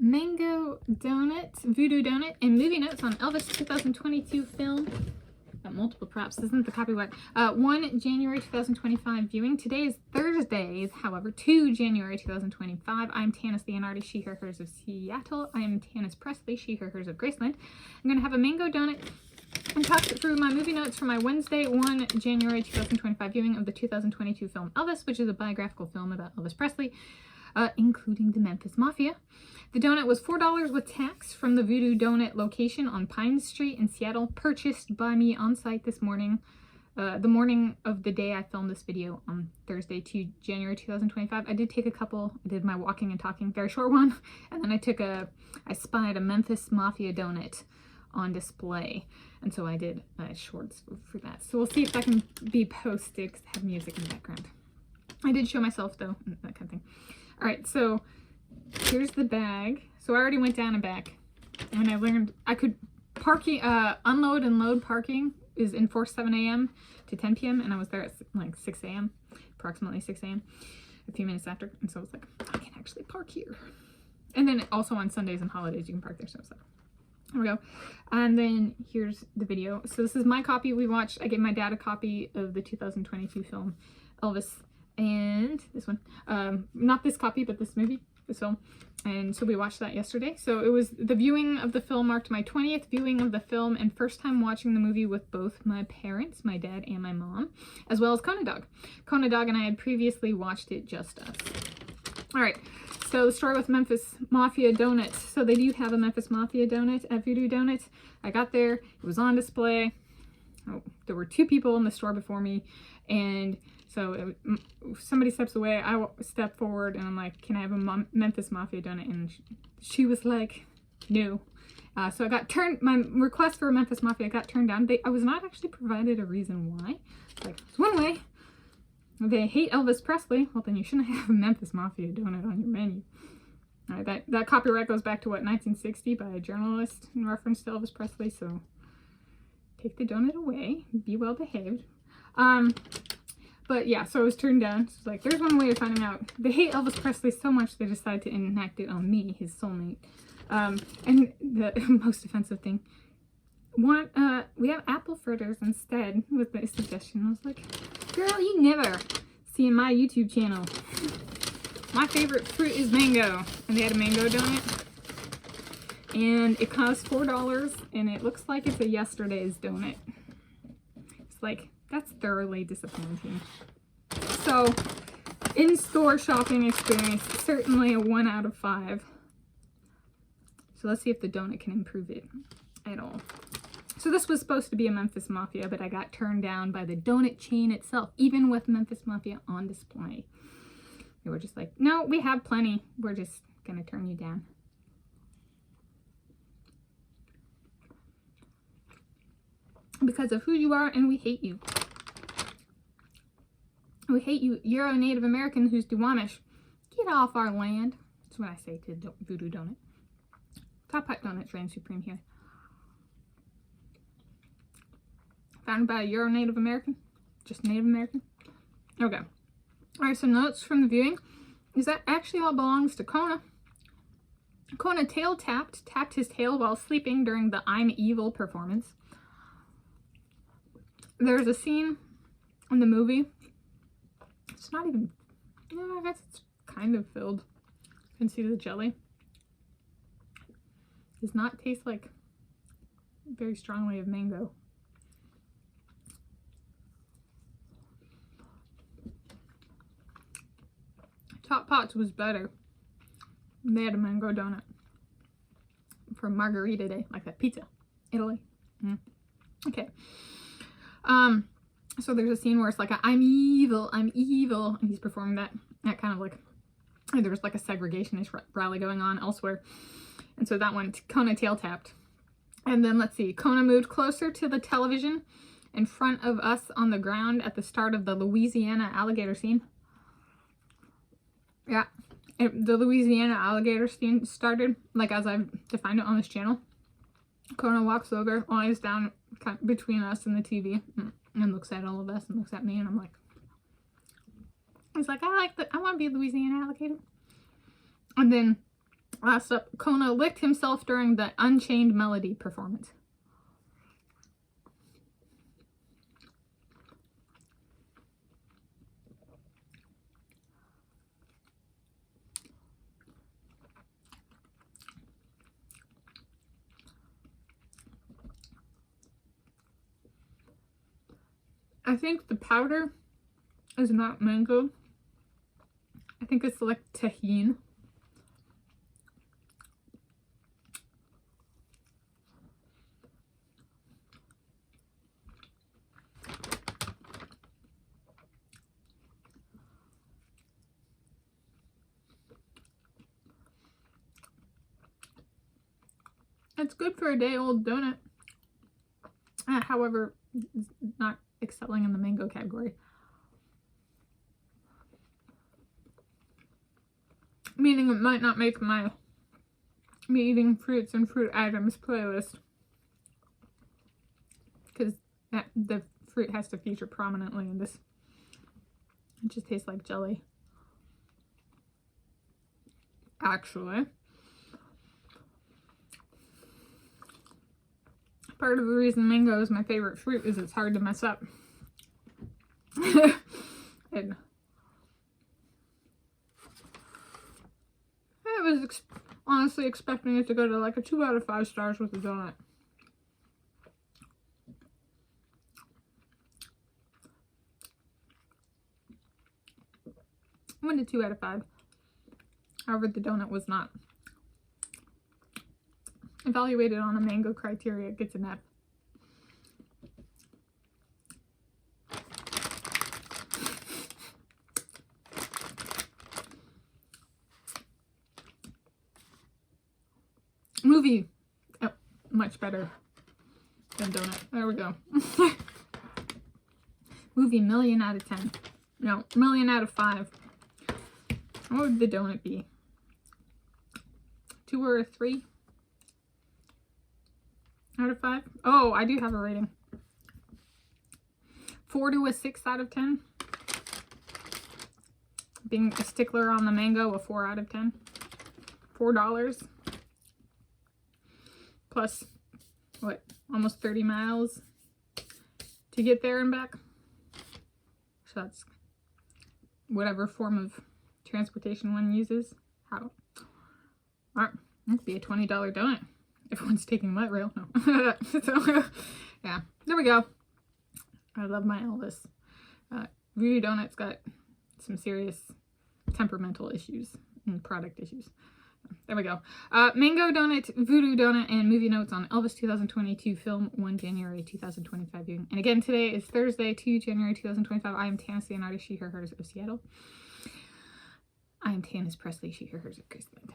Mango Doughnut, Voodoo Doughnut, and movie notes on Elvis 2022 film. Got multiple props. This isn't the copyright. 1 January 2025 viewing. Today is Thursday, however, 2 January 2025. I'm Tanis Leonhardi, she, her, hers of Seattle. I am Tanis Presley, she, her, hers of Graceland. I'm going to have a Mango Doughnut and talk through my movie notes for my Wednesday, 1 January 2025 viewing of the 2022 film Elvis, which is a biographical film about Elvis Presley, including the Memphis Mafia. The donut was $4 with tax from the Voodoo Doughnut location on Pine Street in Seattle, purchased by me on site this morning, the morning of the day I filmed this video on Thursday, 2 January 2025. I did take a couple, I did my walking and talking, very short one, and then I spied a Memphis Mafia donut on display, and so I did shorts for that. So we'll see if that can be posted because I have music in the background. I did show myself though, and that kind of thing. All right, so here's the bag. So I already went down and back, and I learned I could unload and load parking is enforced 7 a.m. to 10 p.m. and I was there at like 6 a.m., approximately 6 a.m., a few minutes after, and so I was like, I can actually park here. And then also on Sundays and holidays you can park there, so there we go. And then here's the video. So this is my copy we watched. I gave my dad a copy of the 2022 film Elvis, and this one, not this copy, but this movie, this film. And so we watched that yesterday. So it was the viewing of the film marked my 20th viewing of the film and first time watching the movie with both my parents, my dad and my mom, as well as Kona Dog. Kona Dog and I had previously watched it just us. All right, so the story with Memphis Mafia Donuts. So they do have a Memphis Mafia donut at Voodoo Doughnut. I got there, it was on display. Oh, there were 2 people in the store before me, and so somebody steps away, I step forward, and I'm like, can I have a Memphis Mafia donut? And she was like, no. So I got my request for a Memphis Mafia got turned down. I was not actually provided a reason why. Like, it's one way. They hate Elvis Presley. Well, then you shouldn't have a Memphis Mafia donut on your menu. All right, that copyright goes back to, what, 1960 by a journalist in reference to Elvis Presley, so take the donut away. Be well behaved. But yeah, so it was turned down. So it's like, there's one way of finding out. They hate Elvis Presley so much they decided to enact it on me, his soulmate. And the most offensive thing, we have apple fritters instead, with the suggestion. I was like, girl, you never see in my YouTube channel. My favorite fruit is mango. And they had a mango donut. And it cost $4, and it looks like it's a yesterday's donut. It's like, that's thoroughly disappointing. So, in-store shopping experience, certainly a 1 out of 5. So let's see if the donut can improve it at all. So this was supposed to be a Memphis Mafia, but I got turned down by the donut chain itself, even with Memphis Mafia on display. They were just like, no, we have plenty. We're just gonna turn you down. Because of who you are, and we hate you. We hate you. You're a Native American who's Duwamish. Get off our land. That's what I say to Voodoo Doughnut. Top Hot Donuts reign supreme here. Founded by a Euro Native American. Just Native American. Okay. Alright, so notes from the viewing is that actually all belongs to Kona. Kona tapped his tail while sleeping during the I'm Evil performance. There's a scene in the movie. It's not even, yeah, I guess it's kind of filled. You can see the jelly. Does not taste like very strongly of mango. Top Pots was better. They had a mango donut for Margarita Day, like that pizza, Italy. Okay. So there's a scene where it's like, I'm evil, and he's performing that kind of like, there was like a segregationist rally going on elsewhere. And so that one, Kona tail tapped. And then let's see, Kona moved closer to the television in front of us on the ground at the start of the Louisiana alligator scene. Yeah, the Louisiana alligator scene started, like as I've defined it on this channel. Kona walks over, lies down between us and the TV, and looks at all of us and looks at me, and I'm like, he's like, I want to be a Louisiana alligator. And then Last up, Kona licked himself during the Unchained Melody performance. I think the powder is not mango. I think it's like tahini. It's good for a day-old donut. However, it's not excelling in the mango category. Meaning it might not make my me eating fruits and fruit items playlist. Because the fruit has to feature prominently in this. It just tastes like jelly. Actually. Part of the reason mango is my favorite fruit is it's hard to mess up. And I was honestly expecting it to go to like a 2 out of 5 stars with the donut. I went to 2 out of 5. However, the donut was not evaluated on a mango criteria. It gets an F. Movie, oh, much better than donut. There we go. Movie, 1,000,000 out of 10. No, 1,000,000 out of 5. What would the donut be? 2 or a 3 out of 5? Oh, I do have a rating. 4 to a 6 out of 10. Being a stickler on the mango, a 4 out of 10. $4. Plus, what, almost 30 miles to get there and back. So that's whatever form of transportation one uses. How? Alright, that could be a $20 donut if one's taking light rail. No. So, yeah, there we go. I love my Elvis. Voodoo Doughnut's got some serious temperamental issues and product issues. There we go. Mango Donut, Voodoo Doughnut, and movie notes on Elvis 2022 film, 1 January 2025 viewing. And again, today is Thursday, 2 January 2025. I am Tanis Leonhardi, she, her, hers of Seattle. I am Tanis Presley, she, her, hers of Graceland.